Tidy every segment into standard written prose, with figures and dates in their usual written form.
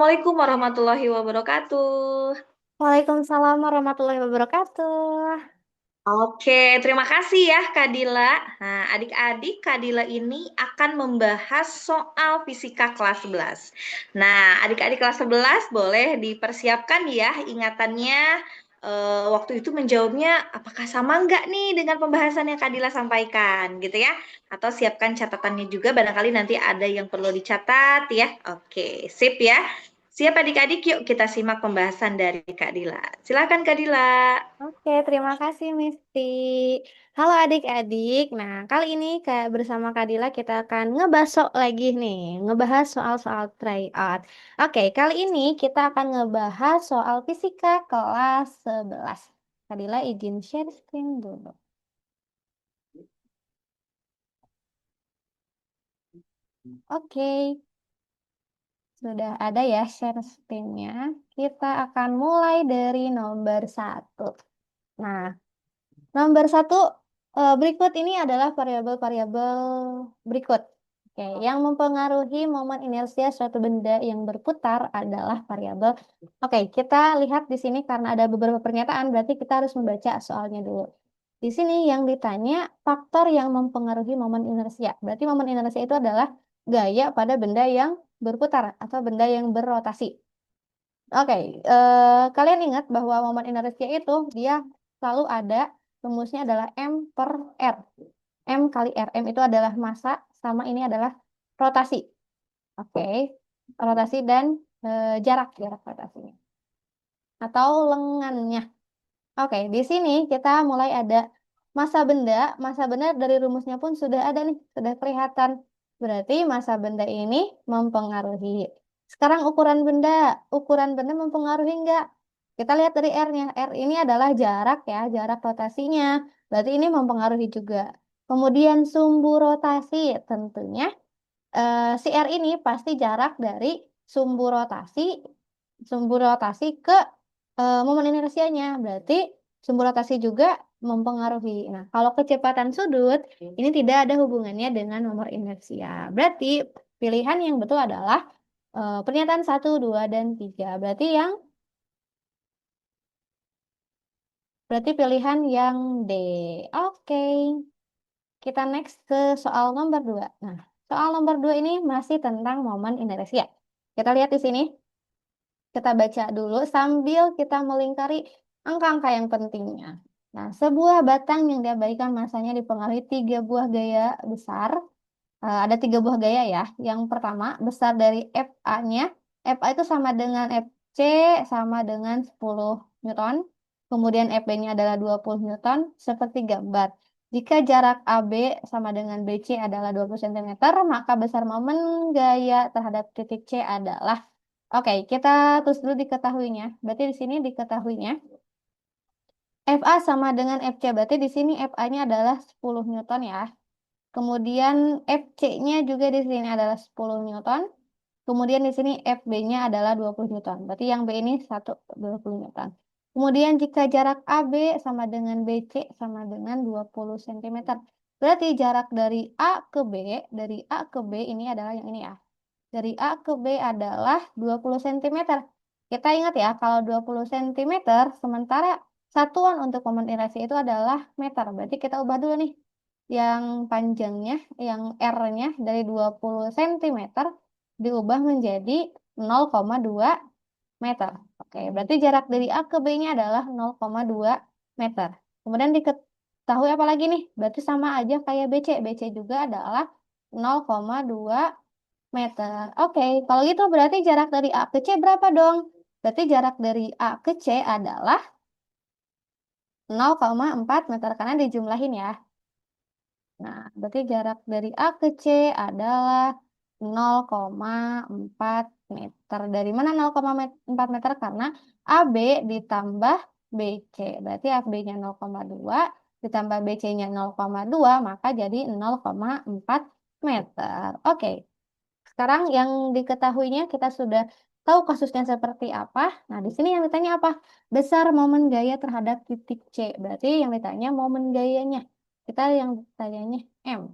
Assalamualaikum warahmatullahi wabarakatuh. Waalaikumsalam warahmatullahi wabarakatuh. Oke, terima kasih ya Kak Dila. Nah, adik-adik, Kak Dila ini akan membahas soal fisika kelas 11. Nah, adik-adik kelas 11 boleh dipersiapkan ya ingatannya waktu itu menjawabnya apakah sama nggak nih dengan pembahasan yang Kak Dila sampaikan gitu ya. Atau siapkan catatannya juga barangkali nanti ada yang perlu dicatat ya. Oke, sip ya. Siap adik-adik, yuk kita simak pembahasan dari Kak Dila. Silakan Kak Dila. Oke, terima kasih Misti. Halo adik-adik. Nah, kali ini bersama Kadila kita akan ngebasok lagi nih, ngebahas soal-soal tryout. Oke, kali ini kita akan ngebahas soal fisika kelas 11. Kadila izin share screen dulu. Oke, sudah ada ya share screen-nya. Kita akan mulai dari nomor satu. Nah, nomor satu, berikut ini adalah variabel-variabel berikut. Oke, yang mempengaruhi momen inersia suatu benda yang berputar adalah variabel. Oke, kita lihat di sini karena ada beberapa pernyataan, berarti kita harus membaca soalnya dulu. Di sini yang ditanya faktor yang mempengaruhi momen inersia. Berarti momen inersia itu adalah gaya pada benda yang berputar atau benda yang berotasi. Oke, kalian ingat bahwa momen inersia itu dia selalu ada rumusnya adalah M per R. M kali R. M itu adalah massa sama ini adalah rotasi. Oke, rotasi dan jarak rotasinya atau lengannya. Oke, di sini kita mulai ada massa benda. Massa benda dari rumusnya pun sudah ada nih, sudah kelihatan. Berarti massa benda ini mempengaruhi. Sekarang ukuran benda mempengaruhi enggak? Kita lihat dari R-nya. R ini adalah jarak ya, jarak rotasinya. Berarti ini mempengaruhi juga. Kemudian sumbu rotasi, tentunya si R ini pasti jarak dari sumbu rotasi, ke momen inersianya. Berarti sumbu rotasi juga mempengaruhi. Nah, kalau kecepatan sudut ini tidak ada hubungannya dengan nomor inersia. Berarti pilihan yang betul adalah pernyataan satu, 2, dan 3. Berarti pilihan yang D. Oke, kita next ke soal nomor 2. Nah, soal nomor 2 ini masih tentang momen inersia. Kita lihat di sini. Kita baca dulu sambil kita melingkari angka-angka yang pentingnya. Nah, sebuah batang yang diabadikan masanya dipengaruhi tiga buah gaya besar. Ada tiga buah gaya ya. Yang pertama, besar dari FA-nya. FA itu sama dengan FC sama dengan 10 Newton. Kemudian FB-nya adalah 20 Newton, seperti gambar. Jika jarak AB sama dengan BC adalah 20 cm, maka besar momen gaya terhadap titik C adalah. Oke, kita terus dulu diketahuinya. Berarti di sini diketahuinya FA sama dengan FC. Berarti di sini FA-nya adalah 10 Newton ya. Kemudian FC-nya juga di sini adalah 10 Newton. Kemudian di sini FB-nya adalah 20 Newton. Berarti yang B ini 20 Newton. Kemudian jika jarak AB sama dengan BC sama dengan 20 cm. Berarti jarak dari A ke B ini adalah yang ini ya. Dari A ke B adalah 20 cm. Kita ingat ya, kalau 20 cm, sementara satuan untuk momen inersia itu adalah meter. Berarti kita ubah dulu nih. Yang panjangnya, yang R-nya dari 20 cm diubah menjadi 0,2 meter. Oke, berarti jarak dari A ke B-nya adalah 0,2 meter. Kemudian diketahui apa lagi nih? Berarti sama aja kayak BC. BC juga adalah 0,2 meter. Oke, kalau gitu berarti jarak dari A ke C berapa dong? Berarti jarak dari A ke C adalah 0,4 meter karena dijumlahin ya. Nah, berarti jarak dari A ke C adalah 0,4 meter. Dari mana 0,4 meter? Karena AB ditambah BC. Berarti AB-nya 0,2 ditambah BC-nya 0,2 maka jadi 0,4 meter. Oke. Sekarang yang diketahuinya kita sudah tahu kasusnya seperti apa. Nah, di sini yang ditanya apa? Besar momen gaya terhadap titik C. Berarti yang ditanya momen gayanya. Kita yang ditanyanya M.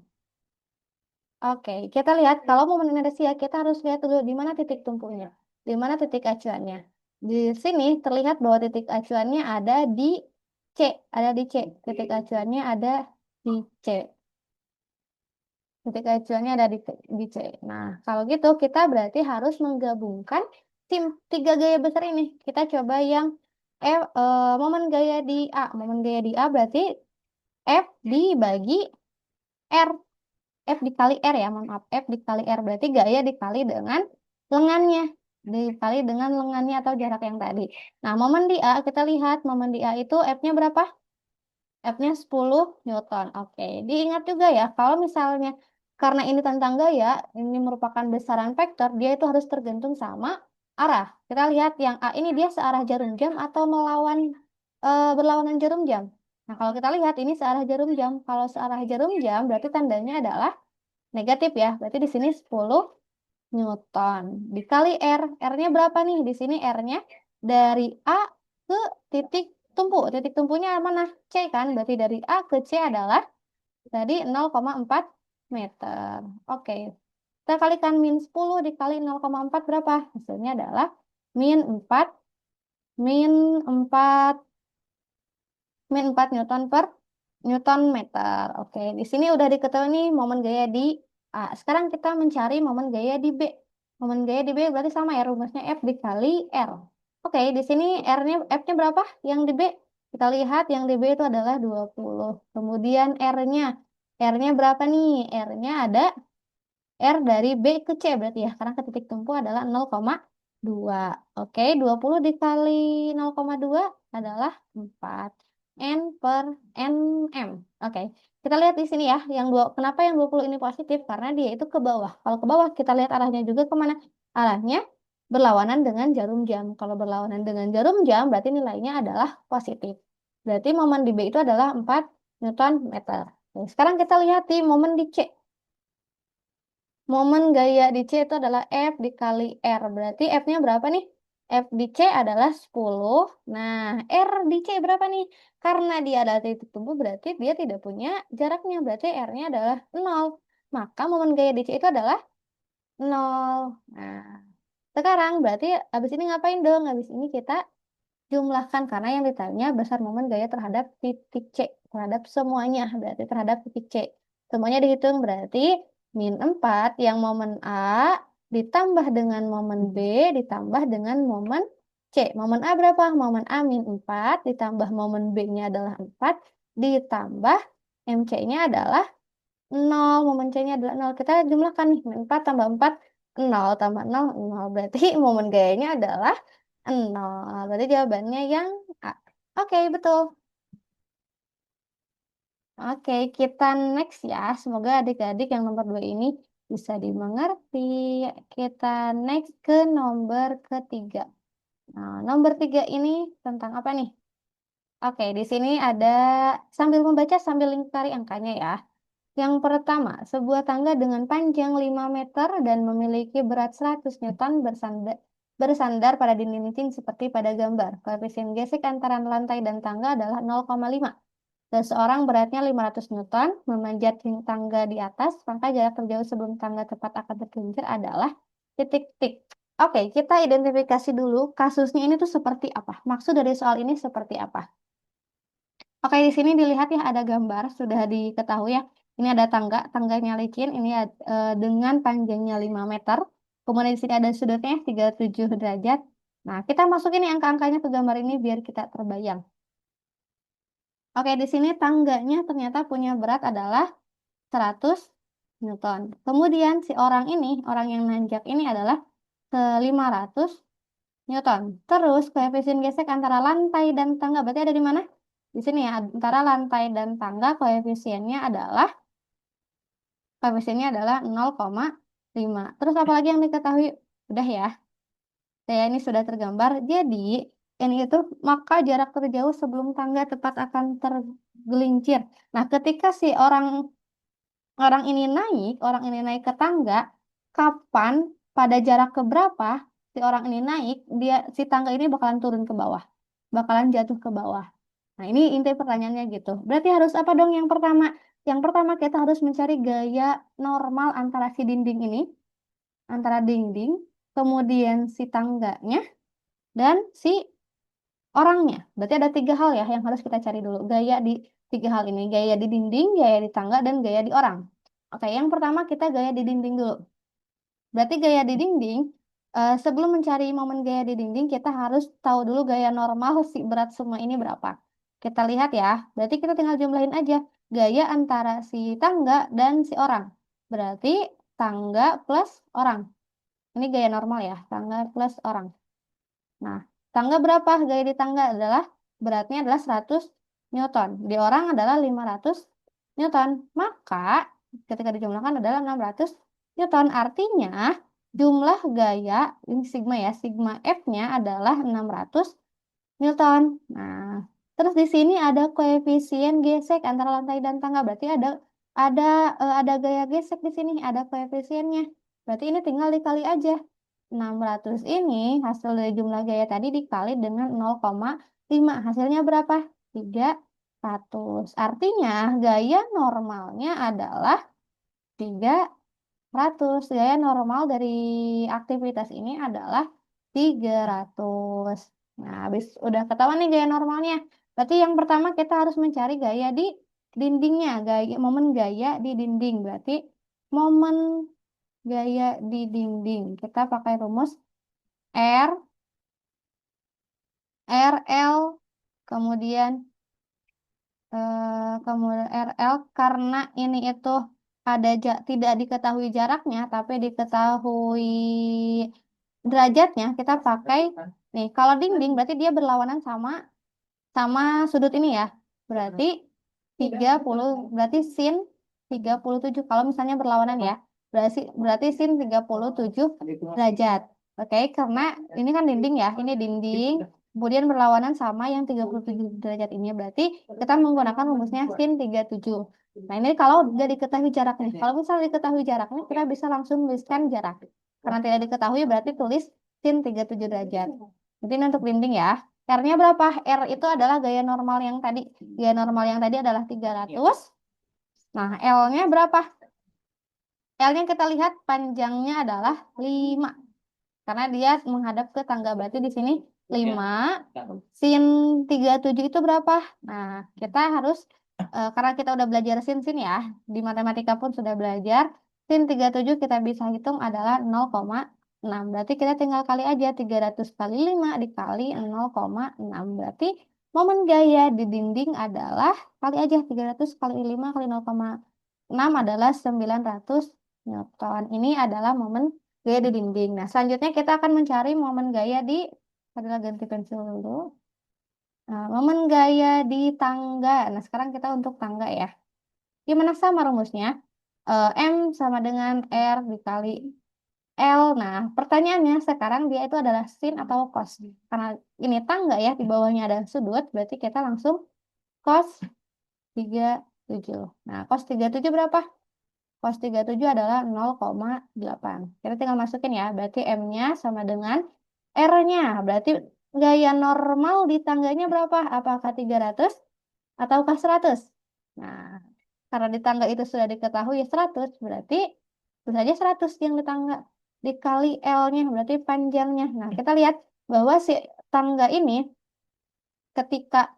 Oke, kita lihat kalau momen inersia kita harus lihat dulu di mana titik tumpunya. Di mana titik acuannya? Di sini terlihat bahwa titik acuannya ada di C, ada di C. Titik acuannya ada di C. Titik acuannya ada di C. Nah, kalau gitu kita berarti harus menggabungkan tiga gaya besar ini. Kita coba yang momen gaya di A. Momen gaya di A berarti F dibagi R. F dikali R ya, mohon maaf. F dikali R berarti gaya dikali dengan lengannya. Dikali dengan lengannya atau jarak yang tadi. Nah, momen di A, kita lihat momen di A itu F-nya berapa? F-nya 10 Newton. Oke, diingat juga ya, kalau misalnya karena ini tentang gaya, ini merupakan besaran vektor, dia itu harus tergantung sama arah. Kita lihat yang A ini dia searah jarum jam atau berlawanan jarum jam. Nah, kalau kita lihat ini searah jarum jam. Kalau searah jarum jam berarti tandanya adalah negatif ya. Berarti di sini 10 Newton. Dikali R. R-nya berapa nih? Di sini R-nya dari A ke titik tumpu. Titik tumpunya mana? C kan? Berarti dari A ke C adalah tadi 0,4 meter. Oke. Kita kalikan min 10 dikali 0,4 berapa? Hasilnya adalah min 4 min 4 min 4 Newton per Newton meter. Oke, di sini udah diketahui nih momen gaya di A. Sekarang kita mencari momen gaya di B. Momen gaya di B berarti sama ya, rumusnya F dikali R. Oke, di sini R-nya, F-nya berapa yang di B? Kita lihat yang di B itu adalah 20. Kemudian R-nya. R-nya berapa nih? R-nya ada R dari B ke C berarti ya. Karena ke titik tumpu adalah 0,2. Oke, 20 dikali 0,2 adalah 4. N per NM. Oke, kita lihat di sini ya. Kenapa yang 20 ini positif? Karena dia itu ke bawah. Kalau ke bawah, kita lihat arahnya juga kemana? Arahnya berlawanan dengan jarum jam. Kalau berlawanan dengan jarum jam, berarti nilainya adalah positif. Berarti momen di B itu adalah 4 Newton meter. Oke, sekarang kita lihat di momen di C. Momen gaya di C itu adalah F dikali R. Berarti F-nya berapa nih? F di C adalah 10. Nah, R di C berapa nih? Karena dia adalah titik tumpu berarti dia tidak punya jaraknya. Berarti R-nya adalah 0. Maka momen gaya di C itu adalah 0. Nah, sekarang berarti habis ini ngapain dong? Habis ini kita jumlahkan karena yang ditanya besar momen gaya terhadap titik C, terhadap semuanya, berarti terhadap titik C. Semuanya dihitung berarti min 4 yang momen A ditambah dengan momen B ditambah dengan momen C. Momen A berapa? Momen A min 4 ditambah momen B-nya adalah 4 ditambah MC-nya adalah 0. Momen C-nya adalah 0. Kita jumlahkan nih, min 4 tambah 4, 0 tambah 0, 0. Berarti momen gayanya adalah 0. Berarti jawabannya yang A. Oke, betul. Oke, kita next ya. Semoga adik-adik yang nomor 2 ini bisa dimengerti. Kita next ke nomor ketiga. Nah, nomor 3 ini tentang apa nih? Oke, di sini ada sambil membaca sambil lingkari angkanya ya. Yang pertama, sebuah tangga dengan panjang 5 meter dan memiliki berat 100 Newton bersandar pada dinding seperti pada gambar. Koefisien gesek antara lantai dan tangga adalah 0,5. Seseorang beratnya 500 Newton memanjat tangga di atas, maka jarak terjauh sebelum tangga tepat akan tergelincir adalah titik-tik. Oke, kita identifikasi dulu kasusnya ini tuh seperti apa. Maksud dari soal ini seperti apa. Oke, di sini dilihat ya ada gambar, sudah diketahui ya. Ini ada tangga, tangganya licin, ini dengan panjangnya 5 meter. Kemudian di sini ada sudutnya 37 derajat. Nah, kita masukin nih angka-angkanya ke gambar ini biar kita terbayang. Oke, di sini tangganya ternyata punya berat adalah 100 Newton. Kemudian si orang ini, orang yang nanjak ini adalah 500 Newton. Terus koefisien gesek antara lantai dan tangga berarti ada di mana? Di sini ya, antara lantai dan tangga koefisiennya adalah 0,5. Terus apalagi yang diketahui? Udah ya. Saya ini sudah tergambar. Jadi ini itu maka jarak terjauh sebelum tangga tepat akan tergelincir. Nah, ketika si orang orang ini naik ke tangga, kapan pada jarak keberapa si orang ini naik, si tangga ini bakalan turun ke bawah, bakalan jatuh ke bawah. Nah, ini inti pertanyaannya gitu. Berarti harus apa dong yang pertama? Yang pertama kita harus mencari gaya normal antara si dinding ini, antara dinding kemudian si tangganya, dan si orangnya. Berarti ada 3 hal ya yang harus kita cari dulu. Gaya di 3 hal ini. Gaya di dinding, gaya di tangga, dan gaya di orang. Oke, yang pertama kita gaya di dinding dulu. Berarti gaya di dinding, sebelum mencari momen gaya di dinding, kita harus tahu dulu gaya normal si berat semua ini berapa. Kita lihat ya, berarti kita tinggal jumlahin aja. Gaya antara si tangga dan si orang. Berarti tangga plus orang. Ini gaya normal ya, tangga plus orang. Nah, tangga berapa? Gaya di tangga adalah beratnya adalah 100 Newton. Di orang adalah 500 Newton. Maka ketika dijumlahkan adalah 600 Newton. Artinya jumlah gaya, ini sigma ya, sigma F-nya adalah 600 Newton. Nah, terus di sini ada koefisien gesek antara lantai dan tangga. Berarti ada ada gaya gesek di sini, ada koefisiennya. Berarti ini tinggal dikali aja. 600 ini hasil dari jumlah gaya tadi dikali dengan 0,5. Hasilnya berapa? 300. Artinya gaya normalnya adalah 300. Gaya normal dari aktivitas ini adalah 300. Nah, habis udah ketahuan nih gaya normalnya. Berarti yang pertama kita harus mencari gaya di dindingnya, momen gaya di dinding. Berarti momen gaya di dinding. Kita pakai rumus R, RL, kemudian kemudian RL karena ini itu tidak diketahui jaraknya, tapi diketahui derajatnya. Kita pakai nih, kalau dinding berarti dia berlawanan sama sama sudut ini ya. Berarti 30, berarti sin 37 kalau misalnya berlawanan ya. Berarti sin 37 derajat. Oke, karena ini kan dinding ya. Ini dinding kemudian berlawanan sama yang 37 derajat ini. Berarti kita menggunakan rumusnya sin 37. Nah, ini kalau udah diketahui jaraknya. Kalau misalnya diketahui jaraknya, kita bisa langsung tuliskan jarak. Karena tidak diketahui berarti tulis sin 37 derajat. Jadi ini untuk dinding ya. R-nya berapa? R itu adalah gaya normal yang tadi. Gaya normal yang tadi adalah 300. Nah, L-nya berapa? L-nya kita lihat panjangnya adalah 5. Karena dia menghadap ke tangga. Berarti di sini 5. Sin 37 itu berapa? Nah, kita harus, karena kita udah belajar sin ya. Di matematika pun sudah belajar. Sin 37 kita bisa hitung adalah 0,6. Berarti kita tinggal kali aja 300 kali 5 dikali 0,6. Berarti momen gaya di dinding adalah kali aja 300 kali 5 kali 0,6 adalah 900 Newton. Ini adalah momen gaya di dinding. Nah, selanjutnya kita akan mencari momen gaya di, adalah ganti pensil dulu. Nah, momen gaya di tangga. Nah, sekarang kita untuk tangga ya. Gimana sama rumusnya? M sama dengan R dikali L. Nah, pertanyaannya sekarang dia itu adalah sin atau cos. Karena ini tangga ya, di bawahnya ada sudut, berarti kita langsung cos 37. Nah, cos 37 berapa? Cos 37 adalah 0,8. Kita tinggal masukin ya, berarti M-nya sama dengan R-nya. Berarti gaya normal di tangganya berapa? Apakah 300 ataukah 100? Nah, karena di tangga itu sudah diketahui 100, berarti itu saja 100 yang di tangga. Dikali L-nya, berarti panjangnya. Nah, kita lihat bahwa si tangga ini ketika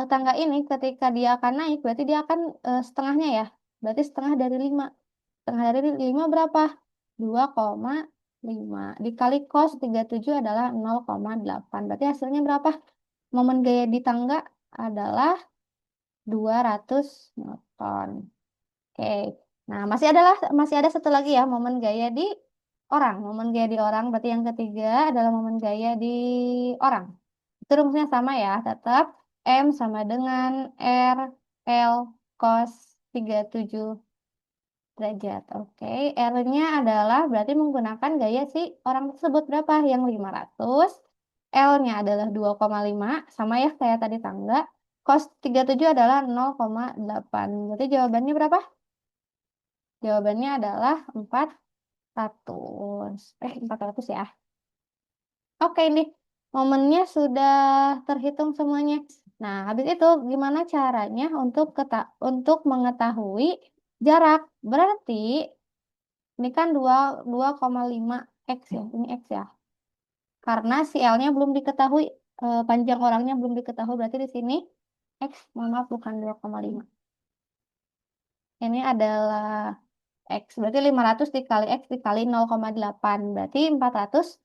tangga ini ketika dia akan naik, berarti dia akan setengahnya ya. Berarti setengah dari 5. Setengah dari 5 berapa? 2,5. Dikali cos 37 adalah 0,8. Berarti hasilnya berapa? Momen gaya di tangga adalah 200 Newton. Oke. Nah, masih ada satu lagi ya, momen gaya di orang. Momen gaya di orang berarti yang ketiga adalah momen gaya di orang. Itu rumusnya sama ya, tetap M sama dengan R L cos 37 derajat. Oke, R-nya adalah berarti menggunakan gaya si orang tersebut berapa? Yang 500. L-nya adalah 2,5. Sama ya kayak tadi tangga. Cos 37 adalah 0,8. Berarti jawabannya berapa? Jawabannya adalah 400. 400 ya. Oke, nih momennya sudah terhitung semuanya. Nah, habis itu gimana caranya untuk mengetahui jarak? Berarti ini kan 2,5 X ya, ini X ya. Karena si L-nya belum diketahui, panjang orangnya belum diketahui, berarti di sini X, mohon maaf bukan 2,5. Ini adalah X, berarti 500 dikali X dikali 0,8, berarti 400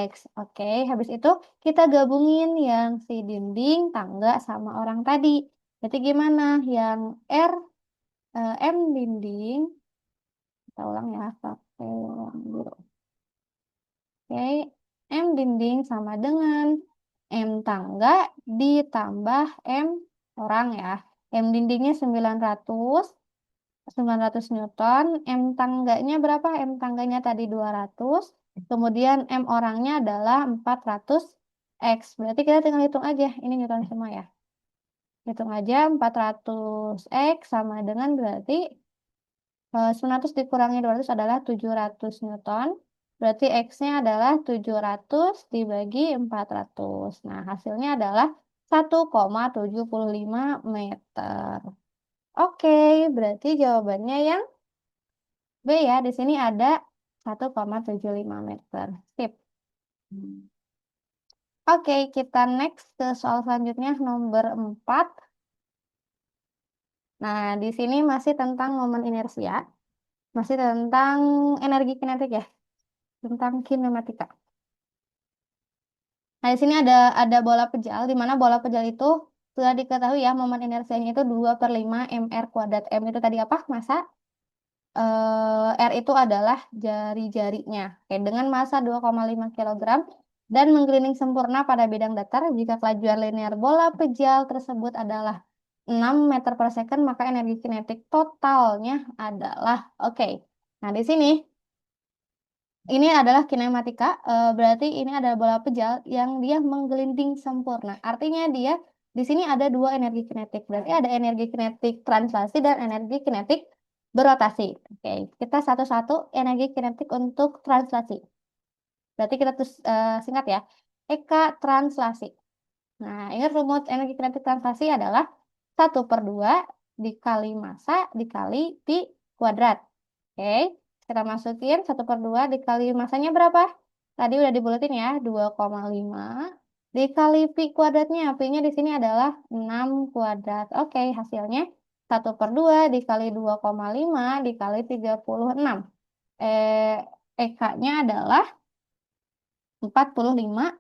X. Oke, habis itu kita gabungin yang si dinding, tangga, sama orang tadi. Berarti gimana? Yang M dinding, kita ulang ya, pakai ulang dulu. Oke, M dinding sama dengan M tangga ditambah M orang ya. M dindingnya 900 Newton. M tangganya berapa? M tangganya tadi 200. Kemudian M orangnya adalah 400 X. Berarti kita tinggal hitung aja. Ini Newton semua ya. Hitung aja 400 X sama dengan berarti 900 dikurangi 200 adalah 700 Newton. Berarti X-nya adalah 700 dibagi 400. Nah, hasilnya adalah 1,75 meter. Oke, berarti jawabannya yang B ya. Di sini ada 1,75 meter. Sip. Oke, kita next ke soal selanjutnya nomor 4. Nah, di sini masih tentang momen inersia. Masih tentang energi kinetik ya. Tentang kinematika. Nah, di sini ada bola pejal, di mana bola pejal itu sudah diketahui ya, momen inersianya itu 2/5 mr kuadrat. M itu tadi apa? Massa. R itu adalah jari-jarinya. Oke, dengan massa 2,5 kilogram dan menggelinding sempurna pada bidang datar, jika kelajuan linear bola pejal tersebut adalah 6 meter per second, maka energi kinetik totalnya adalah, oke. Nah, di sini ini adalah kinematika, berarti ini adalah bola pejal yang dia menggelinding sempurna. Artinya dia di sini ada dua energi kinetik. Berarti ada energi kinetik translasi dan energi kinetik berotasi. Oke, kita satu-satu energi kinetik untuk translasi. Berarti kita terus singkat ya. Eka translasi. Nah, ingat rumus energi kinetik translasi adalah 1/2 dikali massa dikali pi kuadrat. Oke, kita masukin 1/2 dikali massanya berapa? Tadi udah dibulatin ya, 2,5 dikali pi kuadratnya. Pi-nya di sini adalah 6 kuadrat. Oke, hasilnya 1/2 dikali 2,5 dikali 36. EK-nya adalah 45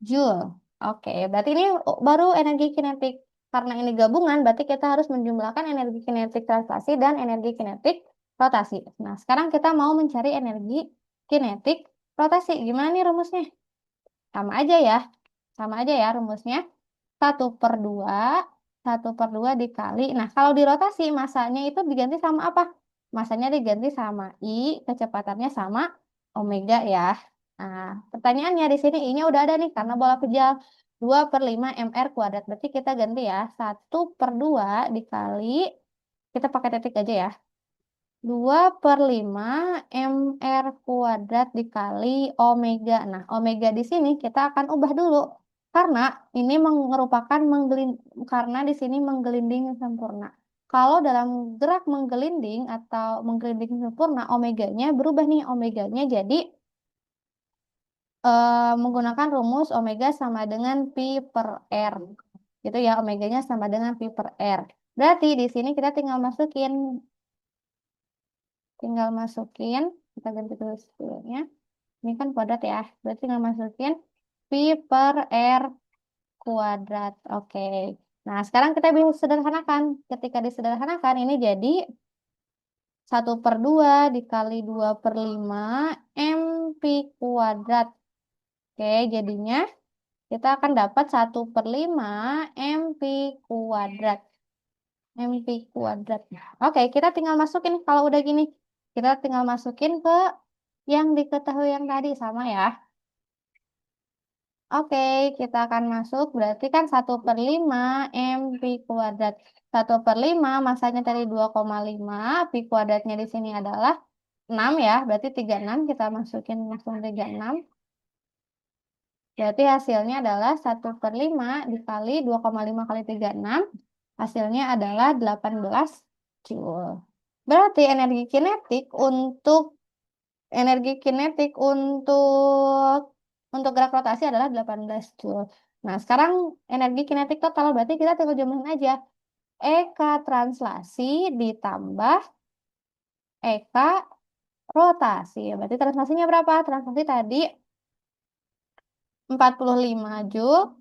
Joule. Oke, berarti ini baru energi kinetik. Karena ini gabungan, berarti kita harus menjumlahkan energi kinetik translasi dan energi kinetik rotasi. Nah, sekarang kita mau mencari energi kinetik rotasi. Gimana nih rumusnya? Sama aja ya. Sama aja ya rumusnya. 1/2, 1/2 dikali. Nah, kalau dirotasi, masanya itu diganti sama apa? Masanya diganti sama I, kecepatannya sama omega ya. Nah, pertanyaannya di sini I-nya udah ada nih, karena bola pejal 2/5 mr kuadrat. Berarti kita ganti ya, 1/2 dikali, kita pakai titik aja ya. 2/5 mr kuadrat dikali omega. Nah, omega di sini kita akan ubah dulu. Karena ini merupakan karena di sini menggelinding sempurna. Kalau dalam gerak menggelinding atau menggelinding sempurna, omeganya berubah nih. Omeganya jadi menggunakan rumus omega sama dengan pi per r. Gitu ya, omeganya sama dengan pi per r. Berarti di sini kita tinggal masukin, kita ganti tulis dulunya. Ini kan kuadrat ya, berarti tinggal masukin pi per r kuadrat. Oke. Nah, sekarang kita bisa sederhanakan. Ketika disederhanakan, ini jadi 1/2 dikali 2/5 m pi kuadrat. Oke, jadinya kita akan dapat 1/5 m pi kuadrat. M pi kuadrat. Oke, kita tinggal masukin kalau udah gini. Kita tinggal masukin ke yang diketahui yang tadi sama ya. Oke, kita akan masuk. Berarti kan 1/5 M pi kuadrat. 1/5 masanya tadi 2,5. Pi kuadratnya di sini adalah 6 ya. Berarti 36. Kita masukin langsung 36. Berarti hasilnya adalah 1/5 dikali 2,5 kali 36. Hasilnya adalah 18 Joule. Berarti energi kinetik untuk energi kinetik untuk gerak rotasi adalah 18 Joule. Nah, sekarang energi kinetik total berarti kita tinggal jumlahin aja. Eka translasi ditambah Eka rotasi. Berarti translasinya berapa? Translasi tadi 45 Joule.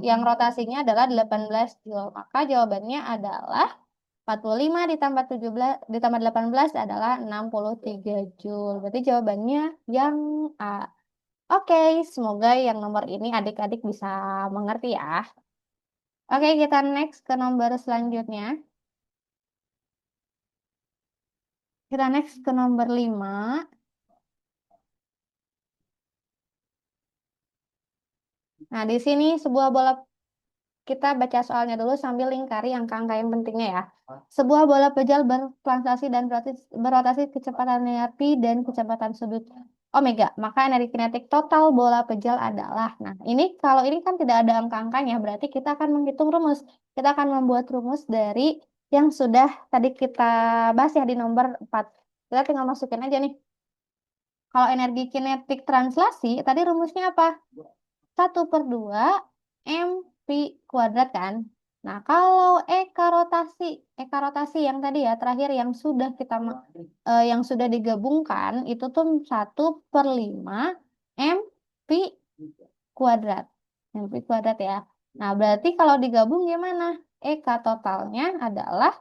Yang rotasinya adalah 18 Joule. Maka jawabannya adalah 45 ditambah 17 ditambah 18 adalah 63 Joule. Berarti jawabannya yang A. Oke, semoga yang nomor ini adik-adik bisa mengerti ya. Oke, kita next ke nomor selanjutnya. Kita next ke nomor 5. Nah, di sini sebuah bola kita baca soalnya dulu sambil lingkari angka-angka yang pentingnya ya. Sebuah bola pejal bertranslasi dan berotasi kecepatan linear pi dan kecepatan sudut omega. Maka energi kinetik total bola pejal adalah. Nah, ini kalau ini kan tidak ada angka-angkanya, berarti kita akan menghitung rumus. Kita akan membuat rumus dari yang sudah tadi kita bahas ya di nomor 4. Kita tinggal masukin aja nih. Kalau energi kinetik translasi, tadi rumusnya apa? 1/2 MP kuadrat kan? Nah, kalau eka rotasi yang tadi ya, terakhir yang sudah digabungkan, itu tuh 1/5 MP kuadrat. MP kuadrat ya. Nah, berarti kalau digabung gimana? Eka totalnya adalah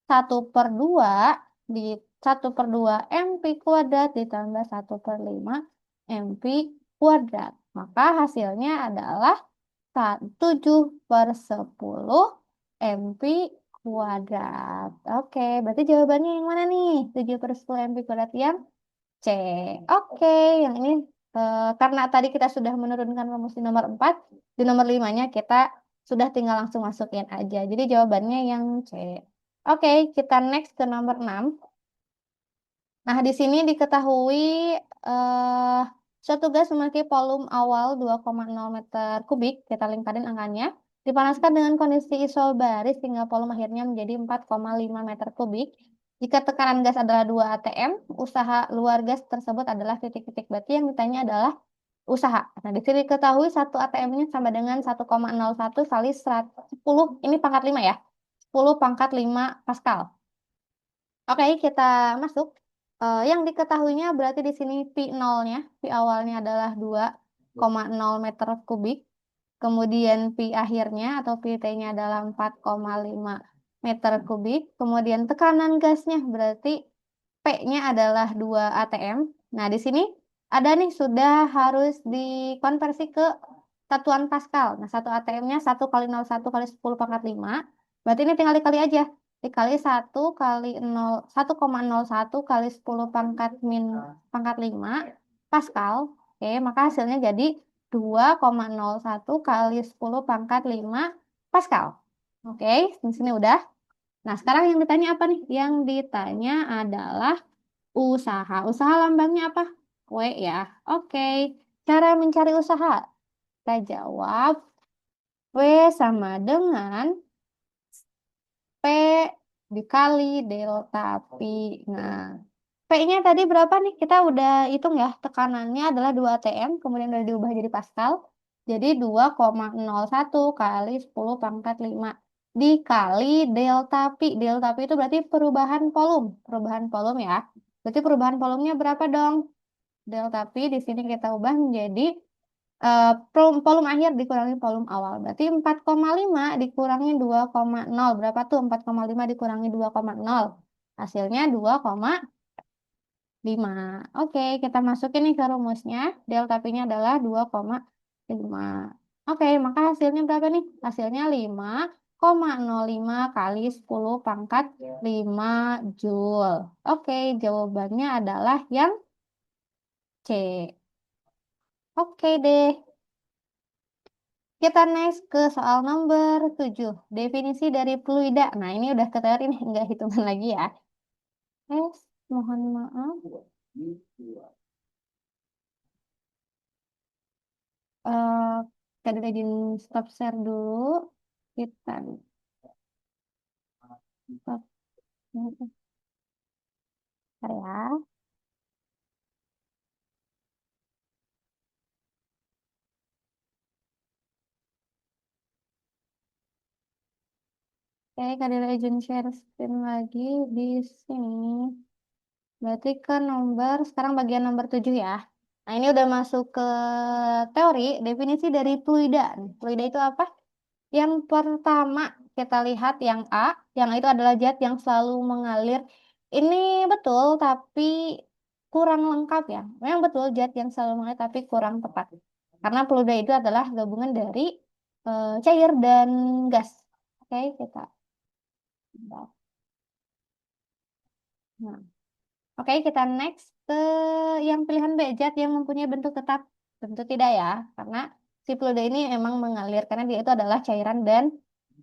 1/2 di 1/2 MP kuadrat ditambah 1/5 MP kuadrat. Maka hasilnya adalah 7/10 MP kuadrat. Oke, berarti jawabannya yang mana nih? 7/10 MP kuadrat yang C. Oke, yang ini karena tadi kita sudah menurunkan rumus di nomor 4, di nomor 5-nya kita sudah tinggal langsung masukin aja. Jadi jawabannya yang C. Oke, kita next ke nomor 6. Nah, di sini diketahui eh, suatu gas memiliki volume awal 2,0 meter kubik, kita lingkarin angkanya, dipanaskan dengan kondisi isobaris hingga volume akhirnya menjadi 4,5 meter kubik. Jika tekanan gas adalah 2 atm, usaha luar gas tersebut adalah titik-titik. Berarti yang ditanya adalah usaha. Nah, di sini diketahui 1 atm-nya sama dengan 1,01 kali 10, ini pangkat 5 ya, 10 pangkat 5 Pascal. Oke, kita masuk. Yang diketahuinya berarti di sini pi nolnya, pi awalnya adalah 2,0 meter kubik. Kemudian pi akhirnya atau pi T-nya adalah 4,5 meter kubik. Kemudian tekanan gasnya berarti P-nya adalah 2 atm. Nah, di sini ada nih sudah harus dikonversi ke satuan Pascal. Nah, 1 atm-nya 1 kali 0,1 kali 10 pangkat 5. Berarti ini tinggal dikali aja. Dikali 1 kali 0, 1,01 kali 10 pangkat 5 Pascal. Oke, maka hasilnya jadi 2,01 kali 10 pangkat 5 Pascal. Oke, di sini udah. Nah, sekarang yang ditanya apa nih? Yang ditanya adalah usaha. Usaha lambangnya apa? W ya. Oke. Cara mencari usaha. Kita jawab W sama dengan P dikali delta pi. Nah, P-nya tadi berapa nih? Kita udah hitung ya. Tekanannya adalah 2 atm, kemudian udah diubah jadi Pascal. Jadi 2,01 kali 10 pangkat 5 dikali delta pi. Delta pi itu berarti perubahan volume. Perubahan volume ya. Berarti perubahan volumenya berapa dong? Delta pi di sini kita ubah menjadi volume akhir dikurangi volume awal. Berarti 4,5 dikurangi 2,0. Berapa tuh? 4,5 dikurangi 2,0. Hasilnya 2,5. Oke, kita masukin nih ke rumusnya. Delta P-nya adalah 2,5. Oke, maka hasilnya berapa nih? Hasilnya 5,05 kali 10 pangkat 5 Joule. Oke, jawabannya adalah yang C. Oke deh. Kita next ke soal nomor 7. Definisi dari fluida. Nah, ini udah ke teori nih, nggak hitungan lagi ya. Mohon maaf. Eh Tadi izin stop share dulu. Kita stop. Bentar ya. Oke, Kadila izin share screen lagi di sini. Berarti ke nomor, sekarang bagian nomor 7 ya. Nah, ini udah masuk ke teori, definisi dari fluida. Fluida itu apa? Yang pertama, kita lihat yang A. Yang A itu adalah zat yang selalu mengalir. Ini betul, tapi kurang lengkap ya. Memang betul zat yang selalu mengalir, tapi kurang tepat. Karena fluida itu adalah gabungan dari cair dan gas. Oke, kita. Nah, oke, kita next ke yang pilihan B, zat yang mempunyai bentuk tetap. Tentu tidak ya, karena si fluida ini emang mengalir karena dia itu adalah cairan dan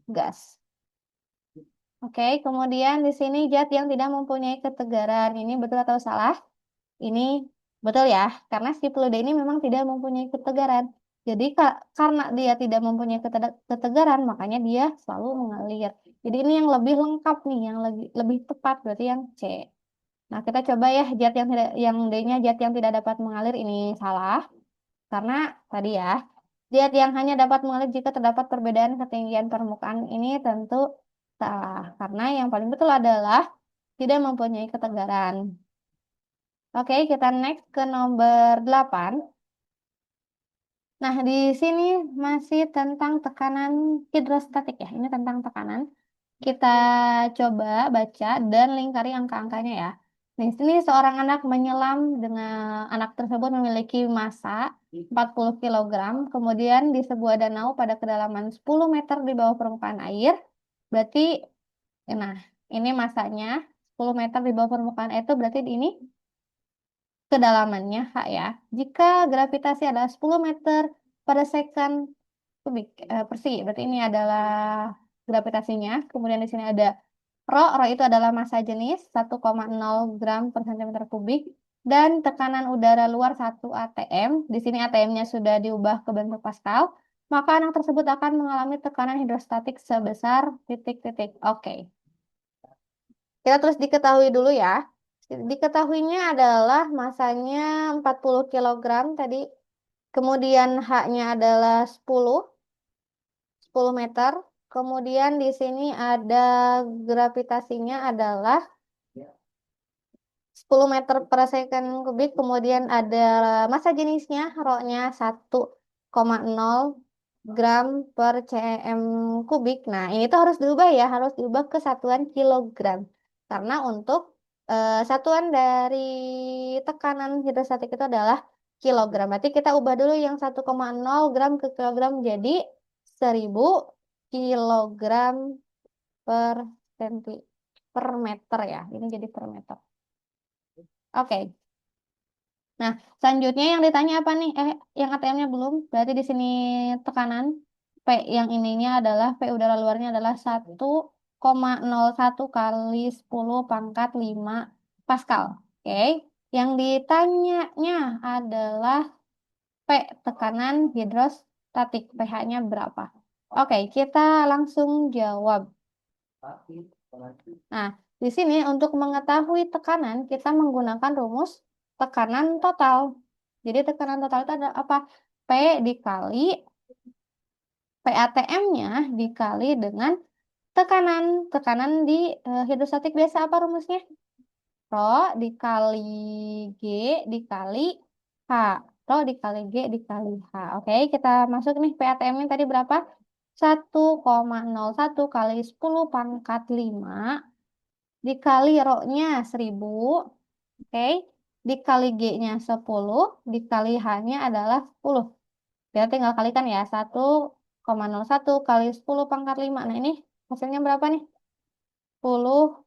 gas. Oke, kemudian di sini zat yang tidak mempunyai ketegaran. Ini betul atau salah? Ini betul ya, karena si fluida ini memang tidak mempunyai ketegaran. Jadi karena dia tidak mempunyai ketegaran, makanya dia selalu mengalir. Jadi ini yang lebih lengkap nih, yang lebih tepat berarti yang C. Nah, kita coba ya zat yang tidak, yang D-nya zat yang tidak dapat mengalir ini salah karena tadi ya zat yang hanya dapat mengalir jika terdapat perbedaan ketinggian permukaan ini tentu salah karena yang paling betul adalah tidak mempunyai ketegaran. Oke, kita next ke nomor 8. Nah, di sini masih tentang tekanan hidrostatik ya. Ini tentang tekanan. Kita coba baca dan lingkari angka-angkanya ya. Di sini seorang anak menyelam dengan anak tersebut memiliki massa 40 kilogram, kemudian di sebuah danau pada kedalaman 10 meter di bawah permukaan air. Berarti, nah, ini massanya 10 meter di bawah permukaan air itu berarti ini kedalamannya H ya. Jika gravitasi adalah 10 meter per second kubik persegi, berarti ini adalah gravitasinya. Kemudian di sini ada Rho itu adalah massa jenis 1,0 gram per centimeter kubik dan tekanan udara luar 1 atm. Di sini atm-nya sudah diubah ke bentuk Pascal. Maka anak tersebut akan mengalami tekanan hidrostatik sebesar titik-titik. Oke. Kita terus diketahui dulu ya. Diketahuinya adalah masanya 40 kilogram tadi. Kemudian H-nya adalah 10 meter. Kemudian di sini ada gravitasinya adalah 10 meter per second kubik, kemudian ada massa jenisnya, rho-nya 1,0 gram per cm kubik. Nah, ini tuh harus diubah ya, harus diubah ke satuan kilogram. Karena untuk satuan dari tekanan hidrostatik itu adalah kilogram. Berarti kita ubah dulu yang 1,0 gram ke kilogram jadi 1000 kilogram per senti per meter ya. Ini jadi per meter. Oke. Nah, selanjutnya yang ditanya apa nih? Yang ATM-nya belum. Berarti di sini tekanan P yang ininya adalah P udara luarnya adalah 1,01 kali 10 pangkat 5 Pascal. Oke. Yang ditanyanya adalah P tekanan hidrostatik. pH-nya berapa? Oke, kita langsung jawab. Nah, di sini untuk mengetahui tekanan, kita menggunakan rumus tekanan total. Jadi tekanan total itu ada apa? P dikali PATM-nya dikali dengan tekanan. Tekanan di hidrostatik biasa apa rumusnya? Rho dikali G dikali H. Rho dikali G dikali H. Oke, kita masuk nih PATM-nya tadi berapa? 1,01 kali 10 pangkat 5 dikali rho-nya 1000, oke, dikali G-nya 10, dikali H-nya adalah 10. Kita tinggal kalikan ya, 1,01 kali 10 pangkat 5. Nah, ini hasilnya berapa nih? 10,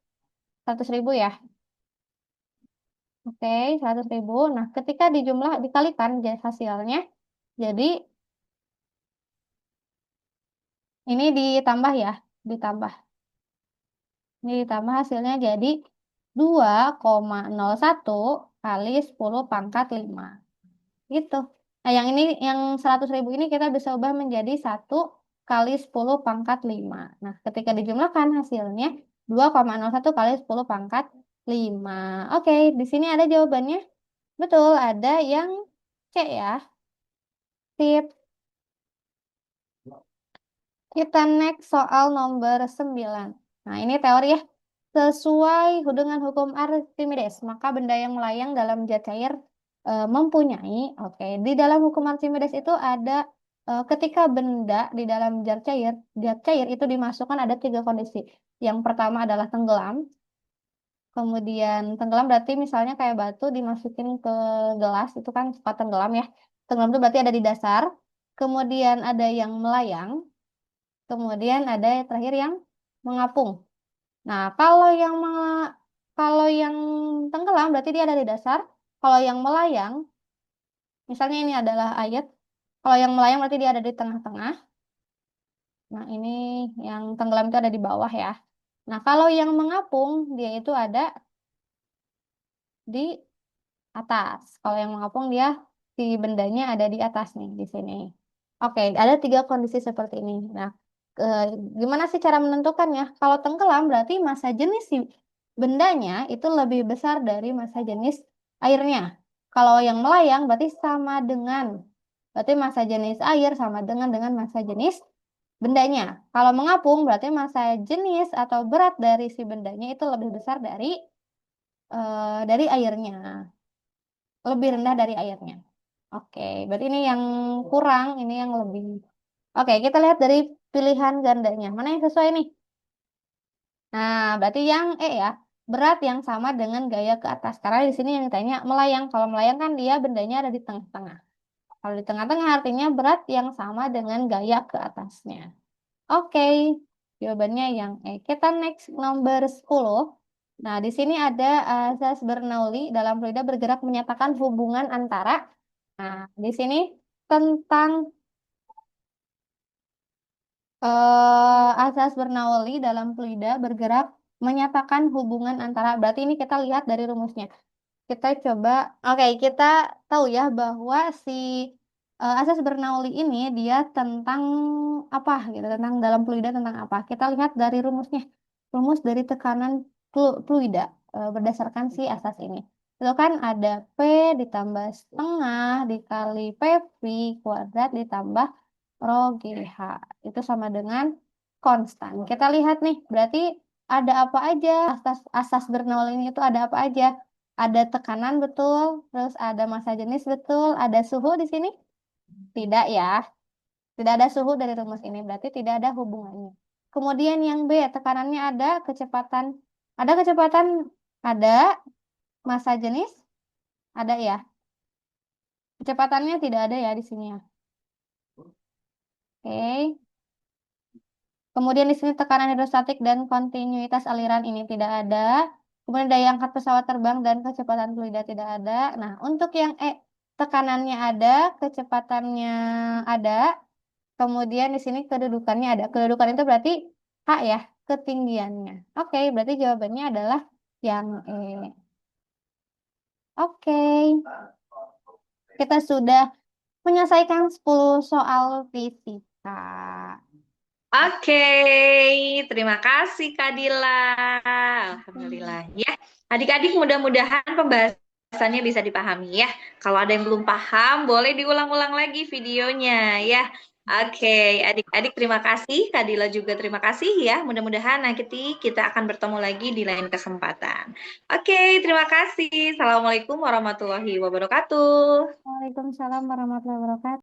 100.000 ya. Oke, 100.000. Nah, ketika dijumlah, dikalikan hasilnya, jadi ini ditambah ya, ditambah. Ini ditambah hasilnya jadi 2,01 kali 10 pangkat 5. Gitu. Nah, yang ini, yang 100.000 ini kita bisa ubah menjadi 1 kali 10 pangkat 5. Nah, ketika dijumlahkan hasilnya 2,01 kali 10 pangkat 5. Oke, di sini ada jawabannya. Betul, ada yang C ya. Sip. Kita next soal nomor 9. Nah, ini teori ya. Sesuai dengan hukum Archimedes, maka benda yang melayang dalam zat cair mempunyai, oke, di dalam hukum Archimedes itu ada ketika benda di dalam zat cair itu dimasukkan ada tiga kondisi. Yang pertama adalah tenggelam, kemudian tenggelam berarti misalnya kayak batu dimasukin ke gelas itu kan suka tenggelam ya. Tenggelam itu berarti ada di dasar. Kemudian ada yang melayang, kemudian ada yang terakhir yang mengapung. Nah, kalau yang tenggelam berarti dia ada di dasar. Kalau yang melayang, misalnya ini adalah air. Kalau yang melayang berarti dia ada di tengah-tengah. Nah, ini yang tenggelam itu ada di bawah ya. Nah, kalau yang mengapung dia itu ada di atas. Kalau yang mengapung dia si bendanya ada di atas nih di sini. Oke, ada tiga kondisi seperti ini. Nah, ke, gimana sih cara menentukannya? Kalau tenggelam berarti massa jenis si bendanya itu lebih besar dari massa jenis airnya. Kalau yang melayang berarti sama dengan, berarti massa jenis air sama dengan massa jenis bendanya. Kalau mengapung berarti massa jenis atau berat dari si bendanya itu lebih besar dari airnya, lebih rendah dari airnya. Oke, berarti ini yang kurang, ini yang lebih. Oke, kita lihat dari pilihan gandanya. Mana yang sesuai nih? Nah, berarti yang E ya, berat yang sama dengan gaya ke atas. Karena di sini yang ditanya melayang. Kalau melayang kan dia bendanya ada di tengah-tengah. Kalau di tengah-tengah artinya berat yang sama dengan gaya ke atasnya. Oke, jawabannya yang E. Kita next nomor 10. Nah, di sini ada asas Bernoulli dalam fluida bergerak menyatakan hubungan antara. Nah, di sini tentang asas Bernoulli dalam fluida bergerak menyatakan hubungan antara. Berarti ini kita lihat dari rumusnya. Kita coba, oke, kita tahu ya bahwa si asas Bernoulli ini dia tentang apa gitu, tentang dalam fluida tentang apa. Kita lihat dari rumusnya. Rumus dari tekanan fluida berdasarkan si asas ini. Itu kan ada P ditambah setengah dikali PV kuadrat ditambah Rho GH. Itu sama dengan konstan. Kita lihat nih, berarti ada apa aja? Asas Bernoulli ini itu ada apa aja? Ada tekanan betul, terus ada massa jenis betul, ada suhu di sini? Tidak ya. Tidak ada suhu dari rumus ini, berarti tidak ada hubungannya. Kemudian yang B, tekanannya ada kecepatan, ada massa jenis, ada ya. Kecepatannya tidak ada ya di sini ya. Oke. Kemudian di sini tekanan hidrostatik dan kontinuitas aliran ini tidak ada. Kemudian daya angkat pesawat terbang dan kecepatan fluida tidak ada. Nah, untuk yang E, tekanannya ada, kecepatannya ada, kemudian di sini kedudukannya ada. Kedudukan itu berarti H ya, ketinggiannya. Oke, berarti jawabannya adalah yang E. Oke, kita sudah menyelesaikan 10 soal fisika. Oke, terima kasih Kak Dila. Alhamdulillah ya. Adik-adik mudah-mudahan pembahasannya bisa dipahami ya. Kalau ada yang belum paham, boleh diulang-ulang lagi videonya ya. Oke, adik-adik terima kasih. Kak Dila juga terima kasih ya. Mudah-mudahan nanti kita akan bertemu lagi di lain kesempatan. Oke, terima kasih. Assalamualaikum warahmatullahi wabarakatuh. Waalaikumsalam warahmatullahi wabarakatuh.